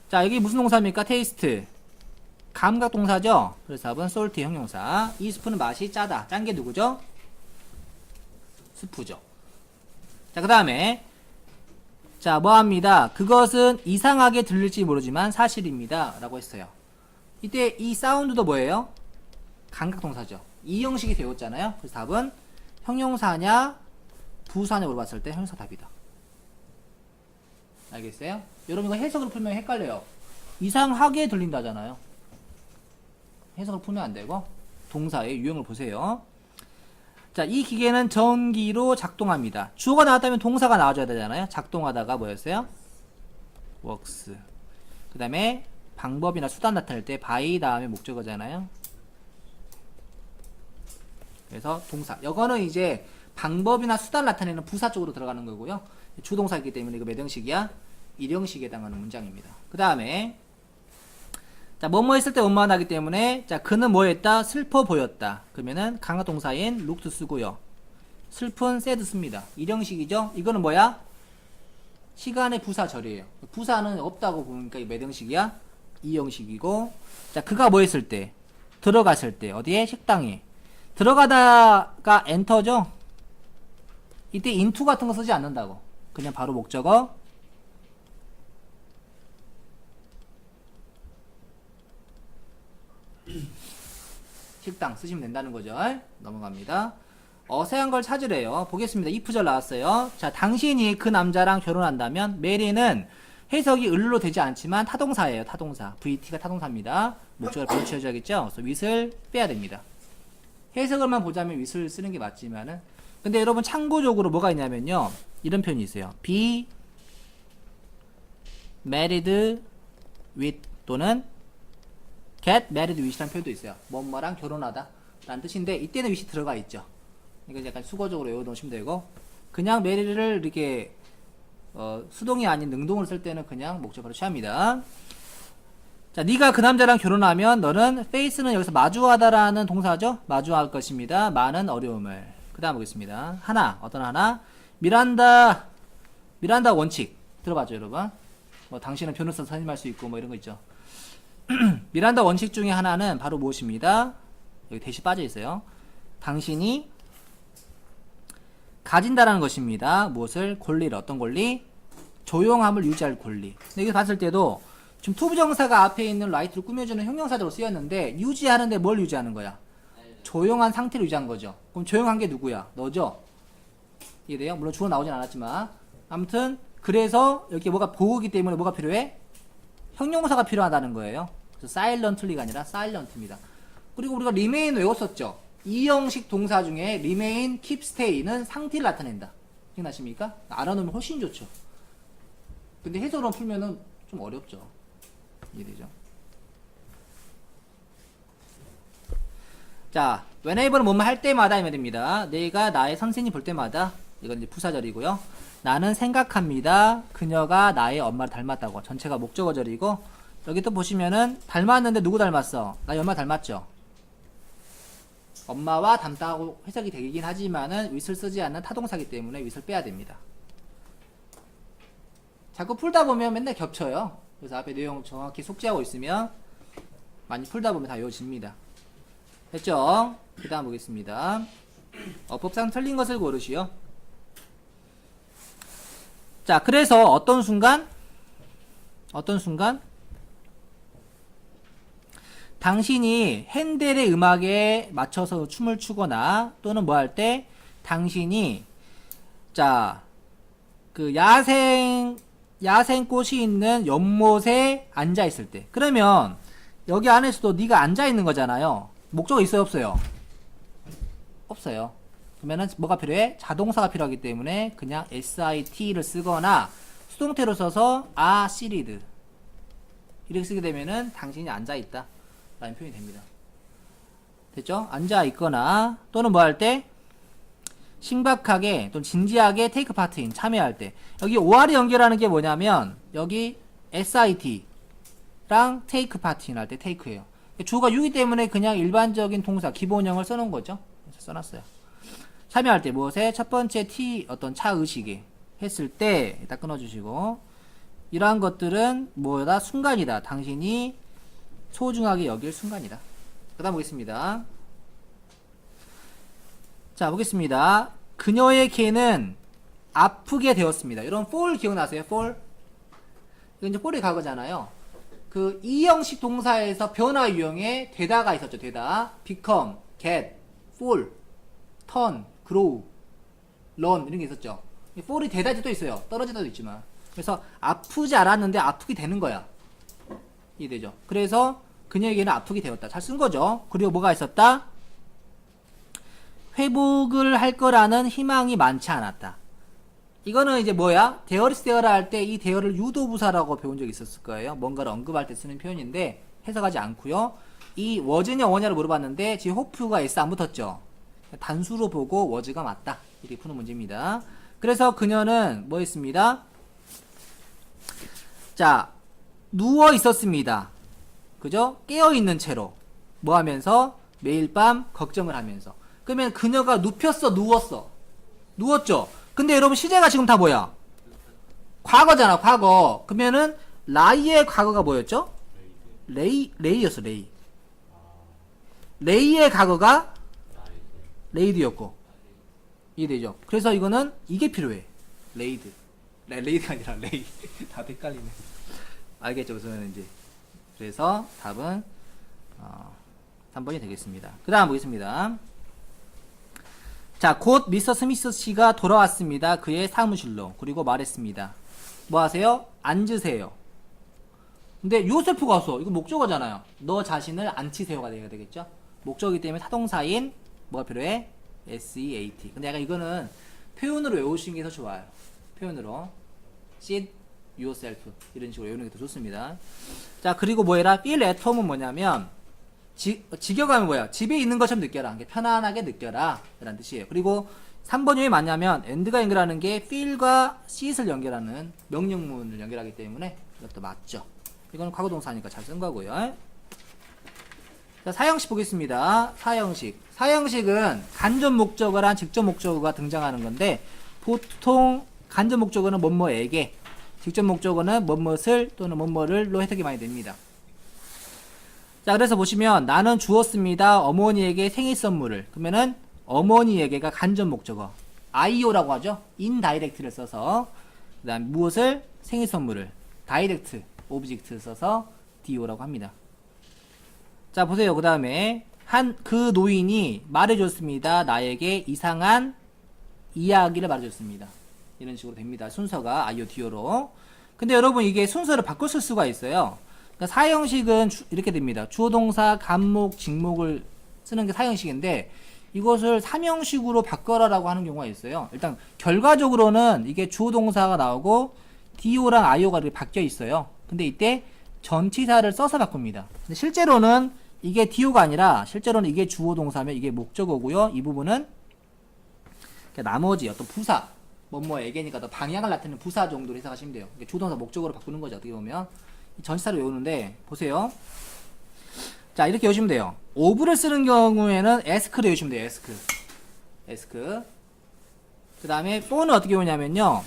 자, 여기 무슨 동사입니까? 테이스트. 감각 동사죠? 그래서 답은 솔티 형용사. 이 스프는 맛이 짜다. 짠 게 누구죠? 스프죠. 자, 그 다음에 자, 뭐합니다. 그것은 이상하게 들릴지 모르지만 사실입니다. 라고 했어요. 이때 이 사운드도 뭐예요? 감각 동사죠. 이 형식이 되었잖아요. 그래서 답은 형용사냐 부사냐 물어봤을 때 형용사 답이다. 알겠어요? 여러분 이거 해석으로 풀면 헷갈려요. 이상하게 들린다잖아요. 해석을 풀면 안 되고 동사의 유형을 보세요. 자, 이 기계는 전기로 작동합니다. 주어가 나왔다면 동사가 나와줘야 되잖아요. 작동하다가 뭐였어요? works. 그 다음에 방법이나 수단 나타낼 때 by 다음에 목적어잖아요. 그래서 동사. 이거는 이제 방법이나 수단 나타내는 부사 쪽으로 들어가는 거고요. 주동사이기 때문에 이거 몇 형식이야? 1형식에 해당하는 문장입니다. 그 다음에 자, 뭐뭐 했을 때 원만 하기 때문에 자, 그는 뭐 했다? 슬퍼 보였다. 그러면은 강화 동사인 looked 쓰고요. 슬픈 sad 씁니다. 1형식이죠? 이거는 뭐야? 시간의 부사절이에요. 부사는 없다고 보니까 몇 형식이야? 2형식이고 자, 그가 뭐 했을 때? 들어갔을 때. 어디에? 식당에. 들어가다가 엔터죠? 이때 into 같은 거 쓰지 않는다고. 그냥 바로 목적어. 식당 쓰시면 된다는 거죠. 넘어갑니다. 어세한 걸 찾으래요. 보겠습니다. if절 나왔어요. 자, 당신이 그 남자랑 결혼한다면 메리는 해석이 을로 되지 않지만 타동사예요. 타동사. VT가 타동사입니다. 목적을 바로 지어줘야겠죠. 그래서 with을 빼야 됩니다. 해석을만 보자면 with를 쓰는 게 맞지만은 근데 여러분 참고적으로 뭐가 있냐면요. 이런 표현이 있어요. be married with 또는 get married with라는 표현도 있어요. 뭐뭐랑 결혼하다 라는 뜻인데 이때는 with이 들어가 있죠. 이거 약간 수거적으로 외워놓으시면 되고 그냥 married를 이렇게 수동이 아닌 능동을 쓸 때는 그냥 목적어로 취합니다. 자, 네가 그 남자랑 결혼하면 너는 face는 여기서 마주하다라는 동사죠. 마주할 것입니다. 많은 어려움을. 그 다음 보겠습니다. 하나, 어떤 하나? 미란다 원칙 들어봤죠, 여러분? 뭐 당신은 변호사 선임할 수 있고 뭐 이런 거 있죠. 미란다 원칙 중에 하나는 바로 무엇입니다? 여기 대시 빠져 있어요. 당신이 가진다라는 것입니다. 무엇을? 권리를. 어떤 권리? 조용함을 유지할 권리. 근데 여기 봤을 때도 지금 투부정사가 앞에 있는 라이트를 꾸며주는 형용사대로 쓰였는데 유지하는데 뭘 유지하는 거야? 조용한 상태를 유지한 거죠. 그럼 조용한 게 누구야? 너죠? 이해돼요? 물론 주어 나오진 않았지만 아무튼 그래서 여기 뭐가 보호기 때문에 뭐가 필요해? 형용사가 필요하다는 거예요. 그래서 silently가 아니라 silent입니다. 그리고 우리가 remain 외웠었죠? 이 형식 동사 중에 remain, keep, stay는 상태를 나타낸다. 기억나십니까? 알아놓으면 훨씬 좋죠. 근데 해석으로 풀면은 좀 어렵죠. 이해되죠? 자, whenever는 뭐뭐 할 때마다 하면 됩니다. 내가 나의 선생님 볼 때마다 이건 이제 부사절이고요. 나는 생각합니다. 그녀가 나의 엄마를 닮았다고. 전체가 목적어절이고 여기 또 보시면은 닮았는데 누구 닮았어? 나의 엄마 닮았죠? 엄마와 닮다고 해석이 되긴 하지만은 with를 쓰지 않는 타동사기 때문에 with를 빼야 됩니다. 자꾸 풀다 보면 맨날 겹쳐요. 그래서 앞에 내용 정확히 속지하고 있으면 많이 풀다 보면 다 외워집니다. 됐죠? 그 다음 보겠습니다. 어법상 틀린 것을 고르시오. 자, 그래서 어떤 순간 당신이 핸델의 음악에 맞춰서 춤을 추거나 또는 뭐 할 때 당신이 자, 그 야생꽃이 있는 연못에 앉아 있을 때 그러면 여기 안에서도 네가 앉아 있는 거잖아요. 목적어 있어요, 없어요? 없어요. 그러면은 뭐가 필요해? 자동사가 필요하기 때문에 그냥 SIT를 쓰거나 수동태로 써서 are seated 이렇게 쓰게 되면은 당신이 앉아있다 라는 표현이 됩니다. 됐죠? 앉아있거나 또는 뭐 할 때 심각하게 또는 진지하게 take part in 참여할 때 여기 OR이 연결하는 게 뭐냐면 여기 SIT랑 take part in 할 때 take예요. 주어가 유기 때문에 그냥 일반적인 동사 기본형을 써놓은 거죠. 그래서 써놨어요. 참여할 때 무엇에? 첫 번째 T 어떤 차의식에 했을 때 딱 끊어주시고 이러한 것들은 뭐다? 순간이다. 당신이 소중하게 여길 순간이다. 그 다음 보겠습니다. 자 보겠습니다. 그녀의 개는 아프게 되었습니다. 이런 fall 기억나세요? fall? 이거 이제 fall이 과거잖아요. 그 이형식 동사에서 변화 유형에 되다가 있었죠. 되다. become, get, fall, turn, grow, run 이런 게 있었죠. fall이 되다 도 있어요. 떨어지다도 있지만. 그래서 아프지 않았는데 아프게 되는 거야. 이해되죠? 그래서 그녀에게는 아프게 되었다. 잘 쓴 거죠. 그리고 뭐가 있었다? 회복을 할 거라는 희망이 많지 않았다. 이거는 이제 뭐야? 데어리스 데어라 할 때 이 데어를 유도부사라고 배운 적이 있었을 거예요. 뭔가를 언급할 때 쓰는 표현인데 해석하지 않고요. 이 워즈냐 원냐를 물어봤는데 지금 호프가 S 안 붙었죠. 단수로 보고 워즈가 맞다. 이렇게 푸는 문제입니다. 그래서 그녀는 뭐 했습니다? 자, 누워 있었습니다. 그죠? 깨어 있는 채로 뭐 하면서 매일 밤 걱정을 하면서. 그러면 그녀가 눕혔어, 누웠어. 누웠죠. 근데 여러분 시제가 지금 다 뭐야? 과거잖아, 과거. 그러면은 라이의 과거가 뭐였죠? 레이였어, 레이. 레이의 과거가 레이드였고. 이해되죠? 그래서 이거는 이게 필요해. 레이드. 레이드가 아니라 레이. 다 헷갈리네. 알겠죠? 그러면 이제. 그래서 답은 3번이 되겠습니다. 그 다음 보겠습니다. 자, 곧 미스터 스미스 씨가 돌아왔습니다. 그의 사무실로. 그리고 말했습니다. 뭐 하세요? 앉으세요. 근데 요세프가 왔어. 이거 목적어잖아요. 너 자신을 앉히세요가 돼야 되겠죠? 목적이기 때문에 타동사인 뭐가 필요해? SEAT. 근데 약간 이거는 표현으로 외우시는 게 더 좋아요. 표현으로. sit yourself. 이런 식으로 외우는 게 더 좋습니다. 자, 그리고 뭐해라? feel at home은 뭐냐면 직역하면 뭐야? 집에 있는 것처럼 느껴라. 편안하게 느껴라. 라는 뜻이에요. 그리고 3번이 왜 맞냐면 and가 연결하는 게 feel과 sit을 연결하는 명령문을 연결하기 때문에 이것도 맞죠. 이건 과거동사니까 잘 쓴 거고요. 자, 사형식 보겠습니다. 사형식. 사형식은 간접 목적어랑 직접 목적어가 등장하는 건데 보통 간접 목적어는 뭐뭐에게, 직접 목적어는 뭐뭇을 또는 뭐뭐를로 해석이 많이 됩니다. 자, 그래서 보시면 나는 주었습니다. 어머니에게 생일 선물을. 그러면은 어머니에게가 간접 목적어. IO라고 하죠. 인다이렉트를 써서 그다음 무엇을? 생일 선물을. 다이렉트 오브젝트 써서 DO라고 합니다. 자, 보세요. 그다음에 그 노인이 말해줬습니다. 나에게 이상한 이야기를 말해줬습니다. 이런 식으로 됩니다. 순서가 IO, DO로. 근데 여러분 이게 순서를 바꿔 쓸 수가 있어요. 그러니까 사형식은 이렇게 됩니다. 주어 동사, 간목, 직목을 쓰는 게 사형식인데 이것을 삼형식으로 바꿔라라고 하는 경우가 있어요. 일단 결과적으로는 이게 주어 동사가 나오고 DO랑 IO가 이렇게 바뀌어 있어요. 근데 이때 전치사를 써서 바꿉니다. 근데 실제로는 이게 DO가 아니라 실제로는 이게 주어 동사면 이게 목적어고요. 이 부분은 나머지 어떤 부사, 뭐뭐에게니까 더 방향을 나타내는 부사 정도로 해석하시면 돼요. 주어 동사 목적어로 바꾸는 거죠. 어떻게 보면 전치사를 외우는데 보세요. 자, 이렇게 외우시면 돼요. 오브를 쓰는 경우에는 ask를 외우시면 돼요. ask. 그 다음에 for는 어떻게 외우냐면요.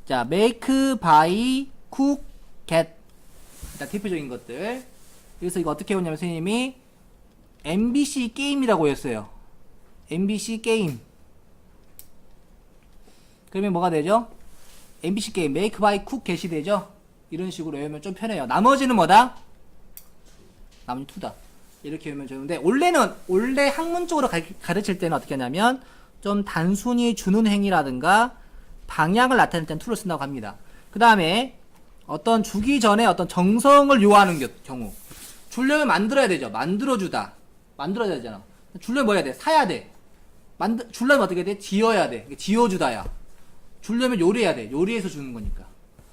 자, make, buy, cook, get. 일단 대표적인 것들. 그래서 이거 어떻게 외우냐면 선생님이 MBC 게임이라고 했어요. MBC 게임. 그러면 뭐가 되죠? MBC 게임, make, buy, cook, get이 되죠? 이런 식으로 외우면 좀 편해요. 나머지는 뭐다? 나머지 투다. 이렇게 외우면 좋은데, 원래 학문적으로 가르칠 때는 어떻게 하냐면, 좀 단순히 주는 행위라든가, 방향을 나타낼 때는 투를 쓴다고 합니다. 그 다음에, 어떤 주기 전에 어떤 정성을 요하는 경우. 주려면 만들어야 되죠. 만들어주다. 만들어야 되잖아. 주려면 뭐 해야 돼? 사야 돼. 주려면 어떻게 돼? 지어야 돼. 지어주다야. 주려면 요리해야 돼. 요리해서 주는 거니까.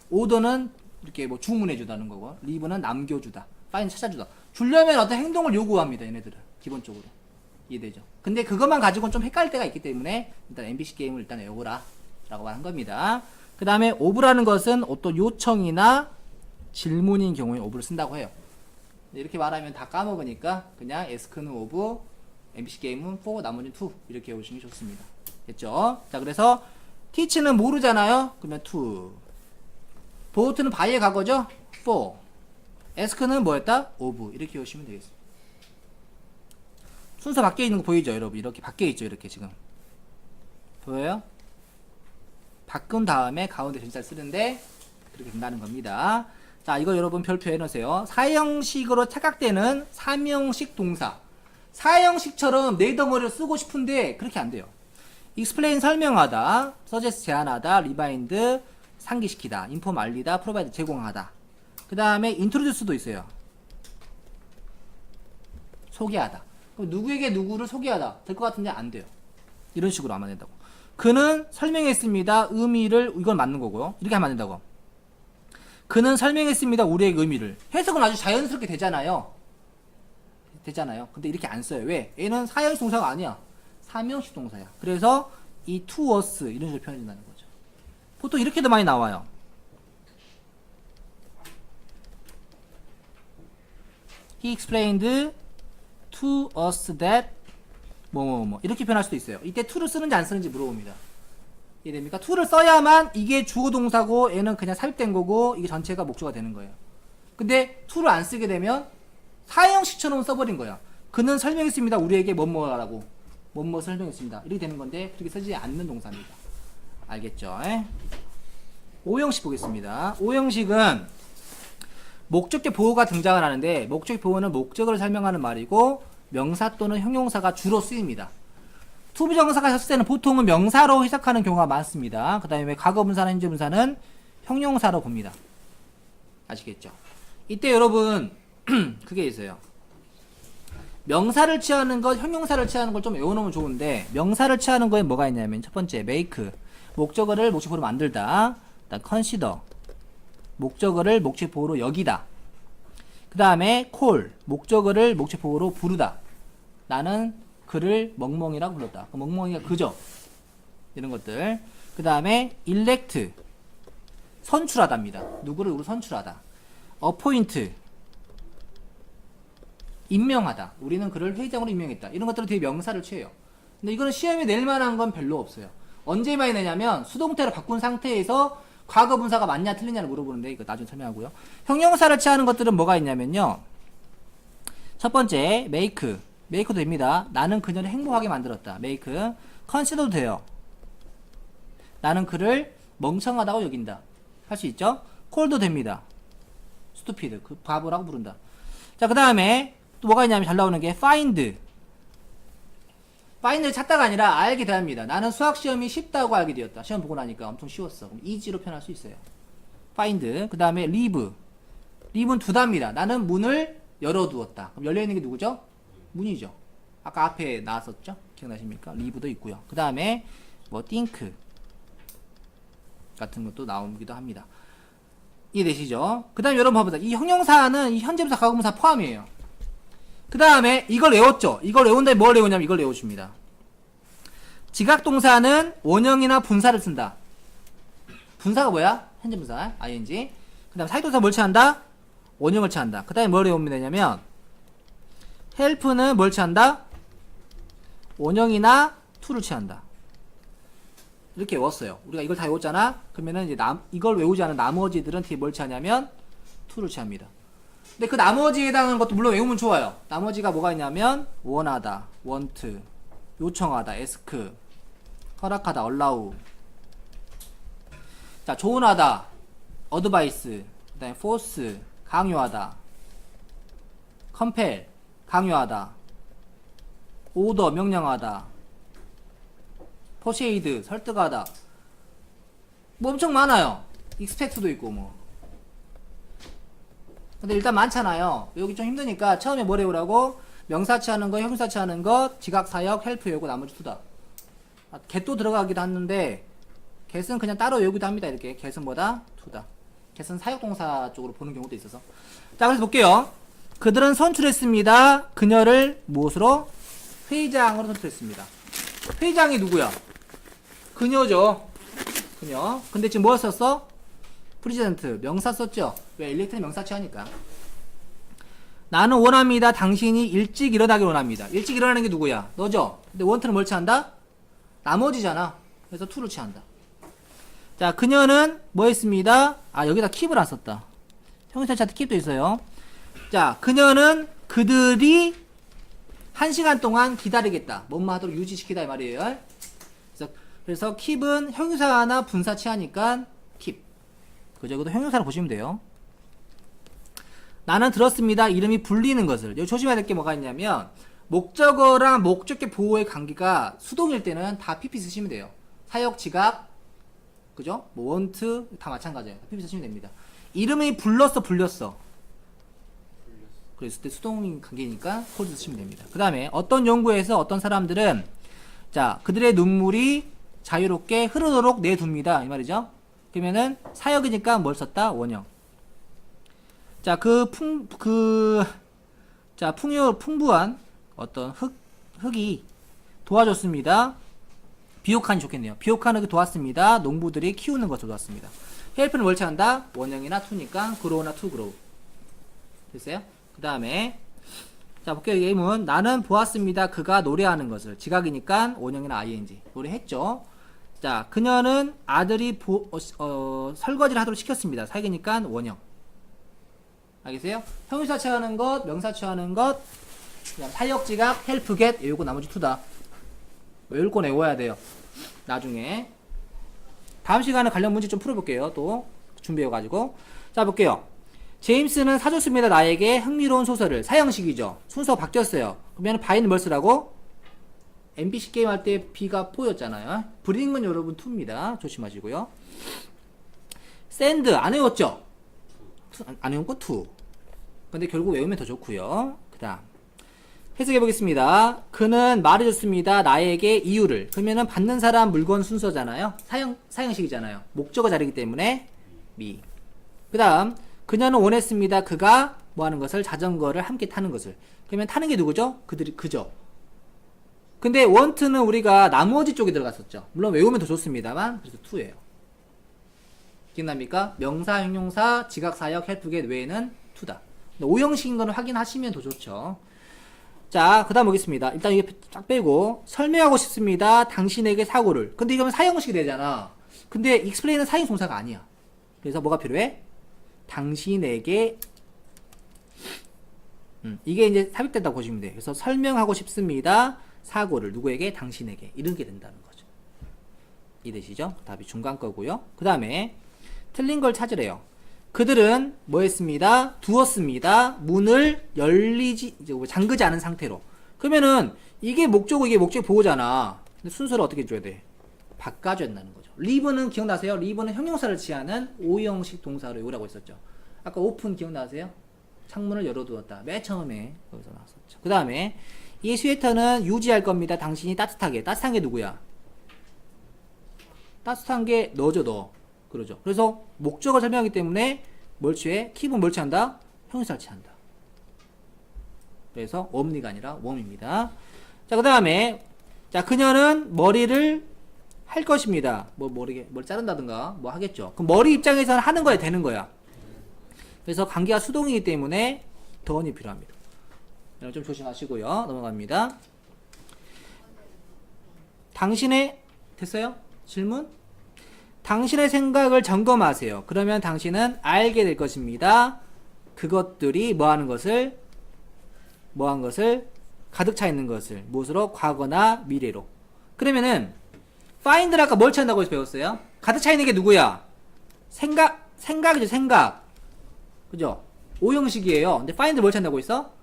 오더는 이렇게 뭐 주문해 주다는 거고, leave는 남겨주다, find 찾아주다. 주려면 어떤 행동을 요구합니다. 얘네들은 기본적으로. 이해되죠? 근데 그것만 가지고는 좀 헷갈릴 때가 있기 때문에 일단 MVC 게임을 일단 외워라 라고 말한 겁니다. 그 다음에 of라는 것은 어떤 요청이나 질문인 경우에 of를 쓴다고 해요. 이렇게 말하면 다 까먹으니까 그냥 ask는 of, MVC 게임은 for, 나머지는 to 이렇게 외우시는 게 좋습니다. 됐죠? 자, 그래서 teach는 모르잖아요. 그러면 to. vote는 by의 과거죠? for. ask는 뭐였다? of. 이렇게 외우시면 되겠습니다. 순서 바뀌어 있는 거 보이죠, 여러분? 이렇게 바뀌어 있죠, 이렇게 지금. 보여요? 바꾼 다음에 가운데 전치사를 쓰는데 그렇게 된다는 겁니다. 자, 이거 여러분 별표 해놓으세요. 사형식으로 착각되는 삼형식 동사. 사형식처럼 내 덩어리를 쓰고 싶은데 그렇게 안 돼요. explain 설명하다, suggest 제안하다, remind 상기시키다, inform 알리다, provide 제공하다. 그 다음에 introduce도 있어요. 소개하다. 그럼 누구에게 누구를 소개하다 될 것 같은데 안 돼요. 이런 식으로 하면 안 된다고. 그는 설명했습니다. 의미를, 이건 맞는 거고요. 이렇게 하면 안 된다고. 그는 설명했습니다. 우리의 의미를. 해석은 아주 자연스럽게 되잖아요. 근데 이렇게 안 써요. 왜? 얘는 사형식 동사가 아니야. 삼형식 동사야. 그래서 이 to us 이런 식으로 표현된다는 거죠. 보통 이렇게도 많이 나와요. He explained to us that 뭐뭐뭐 이렇게 표현할 수도 있어요. 이때 to를 쓰는지 안 쓰는지 물어봅니다. 이해됩니까? to를 써야만 이게 주어 동사고 얘는 그냥 삽입된 거고 이게 전체가 목조가 되는 거예요. 근데 to를 안 쓰게 되면 사형식처럼 써버린 거야. 그는 설명했습니다. 우리에게 뭐뭐라고 뭐뭐 설명했습니다. 이렇게 되는 건데 그렇게 쓰지 않는 동사입니다. 알겠죠? 오형식 보겠습니다. 오형식은 목적격 보호가 등장을 하는데 목적격 보호는 목적을 설명하는 말이고 명사 또는 형용사가 주로 쓰입니다. 투부정사가 썼을 때는 보통은 명사로 해석하는 경우가 많습니다. 그 다음에 과거분사나 현재분사는 형용사로 봅니다. 아시겠죠? 이때 여러분 그게 있어요. 명사를 취하는 것, 형용사를 취하는 걸 좀 외워놓으면 좋은데 명사를 취하는 거에 뭐가 있냐면 첫 번째 make 목적어를 목적보로 만들다. 그다음 consider 목적어를 목적보호로 여기다. 그 다음에 call 목적어를 목적보호로 부르다. 나는 그를 멍멍이라고 불렀다. 멍멍이가 그죠? 이런 것들. 그 다음에 elect 선출하다입니다. 누구를 선출하다. appoint 임명하다. 우리는 그를 회장으로 임명했다. 이런 것들은 되게 명사를 취해요. 근데 이거는 시험에 낼 만한 건 별로 없어요. 언제 많이 내냐면 수동태로 바꾼 상태에서 과거 분사가 맞냐 틀리냐를 물어보는데 이거 나중에 설명하고요. 형용사를 취하는 것들은 뭐가 있냐면요. 첫 번째 make도 됩니다. 나는 그녀를 행복하게 만들었다. make. consider도 돼요. 나는 그를 멍청하다고 여긴다. 할 수 있죠? call도 됩니다. stupid 그 바보라고 부른다. 자, 그 다음에 또 뭐가 있냐면 잘 나오는 게 find를 찾다가 아니라 알게 됩니다. 나는 수학시험이 쉽다고 알게 되었다. 시험 보고 나니까 엄청 쉬웠어. 그럼 easy로 표현할 수 있어요. find. 그 다음에 leave는 두다입니다. 나는 문을 열어두었다. 그럼 열려있는 게 누구죠? 문이죠. 아까 앞에 나왔었죠? 기억나십니까? leave도 있고요. 그 다음에 뭐 think 같은 것도 나오기도 합니다. 이해되시죠? 그 다음에 여러분 봐보자. 이 형용사는 이 현재분사 과거분사 포함이에요. 그 다음에 이걸 외웠죠? 이걸 외운 다음에 뭘 외우냐면 이걸 외워줍니다. 지각동사는 원형이나 분사를 쓴다. 분사가 뭐야? 현재분사 ing. 그 다음에 사역동사 뭘 취한다? 원형을 취한다. 그 다음에 뭘 외우면 되냐면 help는 뭘 취한다? 원형이나 to를 취한다. 이렇게 외웠어요. 우리가 이걸 다 외웠잖아? 그러면은 이제 이걸 외우지 않은 나머지들은 뒤에 뭘 취하냐면 to를 취합니다. 근데 그 나머지에 해당하는 것도 물론 외우면 좋아요. 나머지가 뭐가 있냐면 원하다, want, 요청하다, ask, 허락하다, allow. 자, 조언하다, advice, 그 다음에 force, 강요하다, compel, 강요하다, order, 명령하다, persuade, 설득하다. 뭐 엄청 많아요. expect도 있고 뭐. 근데 일단 많잖아요. 여기 좀 힘드니까 처음에 뭘 외우라고? 명사 취하는 거, 형용사 취하는 거, 지각, 사역, 헬프 외우고 나머지 투다. get도 들어가기도 하는데 get은 그냥 따로 외우기도 합니다. 이렇게 get은 뭐다? 투다. get은 사역동사 쪽으로 보는 경우도 있어서. 자, 그래서 볼게요. 그들은 선출했습니다. 그녀를 무엇으로? 회장으로 선출했습니다. 회장이 누구야? 그녀죠. 그녀. 근데 지금 뭐 썼어? 프리젠트 명사 썼죠? 왜? 일렉트는 명사치 하니까. 나는 원합니다. 당신이 일찍 일어나길 원합니다. 일찍 일어나는 게 누구야? 너죠? 근데 원트는 뭘 취한다? 나머지잖아. 그래서 to를 취한다. 자, 그녀는 뭐 했습니다? 아, 여기다 킵을 안 썼다. 형용사 차트 킵도 있어요. 자, 그녀는 그들이 1시간 동안 기다리겠다. 뭐뭐 하도록 유지시키다 이 말이에요. 그래서 킵은 형용사나 분사 취하니까 킵. 그죠? 이것도 형용사로 보시면 돼요. 나는 들었습니다. 이름이 불리는 것을. 여기 조심해야 될 게 뭐가 있냐면 목적어랑 목적격 보호의 관계가 수동일 때는 다 PP 쓰시면 돼요. 사역, 지각, 그죠? 뭐 want 다 마찬가지예요. PP 쓰시면 됩니다. 이름이 불렀어, 불렸어. 그랬을 때 수동 관계니까 콜드 쓰시면 됩니다. 그 다음에 어떤 연구에서 어떤 사람들은 자, 그들의 눈물이 자유롭게 흐르도록 내둡니다. 이 말이죠. 그러면은 사역이니까 뭘 썼다? 원형. 자, 풍부한 어떤 흙이 도와줬습니다. 비옥한이 좋겠네요. 비옥한 흙이 도왔습니다. 농부들이 키우는 것을 도왔습니다. 헬프는 뭘 취한다? 원형이나 투니까 grow나 to grow. 됐어요? 그 다음에 자, 볼게요. 예문. 나는 보았습니다. 그가 노래하는 것을. 지각이니까 원형이나 ing. 노래했죠. 자, 그녀는 아들이 설거지를 하도록 시켰습니다. 사역이니까 원형. 알겠어요? 형용사 취하는 것, 명사 취하는 것, 그냥 사역, 지각, help, get, 외우고 나머지 투다. 외울 건 외워야 돼요. 나중에. 다음 시간에 관련 문제 좀 풀어볼게요. 또 준비해가지고. 자, 볼게요. 제임스는 사줬습니다. 나에게 흥미로운 소설을. 사형식이죠. 순서 바뀌었어요. 그러면 바이는 뭘 쓰라고? MBC 게임 할 때 B가 4였잖아요. 브링은 여러분 2입니다. 조심하시고요. 샌드 안 외웠죠? 안 외운 거 2. 근데 결국 외우면 더 좋고요. 그 다음 해석해 보겠습니다. 그는 말해줬습니다. 나에게 이유를. 그러면은 받는 사람 물건 순서잖아요. 사형식이잖아요. 목적어 자리이기 때문에 미. 그 다음 그녀는 원했습니다. 그가 뭐 하는 것을? 자전거를 함께 타는 것을. 그러면 타는 게 누구죠? 그죠. 근데 want는 우리가 나머지 쪽에 들어갔었죠. 물론 외우면 더 좋습니다만 그래서 2예요. 기억납니까? 명사, 형용사, 지각, 사역, help, get 외에는 2다. 오형식인 거는 확인하시면 더 좋죠. 자, 그 다음 보겠습니다. 일단 이게 쫙 빼고 설명하고 싶습니다. 당신에게 사고를. 근데 이거는 사형식이 되잖아. 근데 explain은 사용 동사가 아니야. 그래서 뭐가 필요해? 당신에게 이게 이제 삽입된다고 보시면 돼요. 그래서 설명하고 싶습니다. 사고를 누구에게? 당신에게. 이런 게 된다는 거죠. 이해되시죠? 답이 중간 거고요. 그 다음에 틀린 걸 찾으래요. 그들은 뭐 했습니다? 두었습니다. 문을 잠그지 않은 상태로. 그러면은 이게 목적어, 이게 목적 보호잖아. 근데 순서를 어떻게 줘야 돼? 바꿔줘야 된다는 거죠. 리브는 기억나세요? 리브는 형용사를 취하는 오형식 동사로 외우라고 했었죠. 아까 오픈 기억나세요? 창문을 열어두었다. 맨 처음에 거기서 나왔었죠. 그 다음에 이 스웨터는 유지할 겁니다. 당신이 따뜻하게. 따뜻한 게 누구야? 따뜻한 게 너죠, 너. 그러죠. 그래서 목적을 설명하기 때문에 뭘 취해? 킵은 뭘 취한다? 형용사를 취한다. 그래서 웜리가 아니라 웜입니다. 자, 그 다음에 자, 그녀는 머리를 할 것입니다. 머리 자른다든가 뭐 하겠죠. 그럼 머리 입장에서는 하는 거야, 되는 거야. 그래서 관계가 수동이기 때문에 더원이 필요합니다. 여러분 좀 조심하시고요. 넘어갑니다. 당신의 됐어요? 질문? 당신의 생각을 점검하세요. 그러면 당신은 알게 될 것입니다. 그것들이 뭐한 것을 가득 차 있는 것을 무엇으로? 과거나 미래로. 그러면은 find를 아까 뭘 찾는다고 배웠어요? 가득 차 있는 게 누구야? 생각이죠. 생각. 그죠? 오형식이에요. 근데 find 뭘 찾는다고 했어?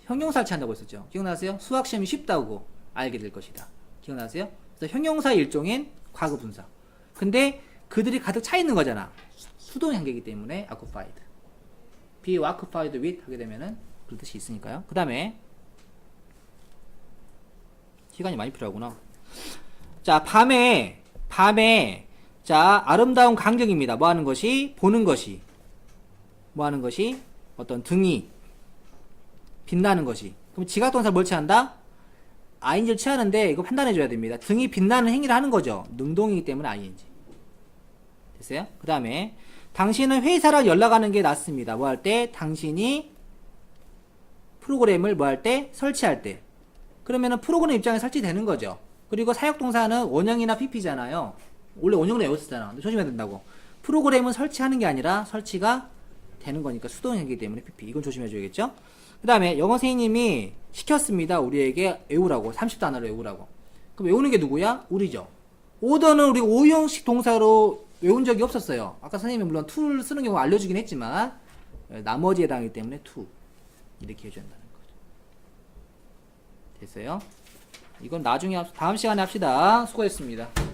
형용사를 찾는다고 했었죠. 기억나세요? 수학시험이 쉽다고 알게 될 것이다. 기억나세요? 그래서 형용사의 일종인 과거 분사. 근데 그들이 가득 차 있는 거잖아. 수동의 관계이기 때문에 occupied. be occupied with 하게 되면은 그런 뜻이 있으니까요. 그 다음에 시간이 많이 필요하구나. 자, 밤에 자, 아름다운 광경입니다. 뭐 하는 것이? 보는 것이. 뭐 하는 것이? 어떤 등이 빛나는 것이. 그럼 지각동사 뭘 취한다? ing를 취하는데 이거 판단해줘야 됩니다. 등이 빛나는 행위를 하는 거죠. 능동이기 때문에 ing. 됐어요? 그 다음에 당신은 회사를 연락하는 게 낫습니다. 뭐 할 때? 당신이 프로그램을 뭐 할 때? 설치할 때. 그러면은 프로그램 입장에 설치되는 거죠. 그리고 사역동사는 원형이나 pp잖아요. 원래 원형으로 외웠었잖아. 근데 조심해야 된다고. 프로그램은 설치하는 게 아니라 설치가 되는 거니까 수동이기 때문에 pp. 이건 조심해줘야겠죠? 그 다음에 영어 선생님이 시켰습니다. 우리에게 외우라고. 30단어를 외우라고. 그럼 외우는 게 누구야? 우리죠. 오더는 우리가 5형식 동사로 외운 적이 없었어요. 아까 선생님이 물론 to를 쓰는 경우 알려주긴 했지만 나머지에 해당하기 때문에 to 이렇게 해줘야 한다는 거죠. 됐어요? 이건 나중에 다음 시간에 합시다. 수고했습니다.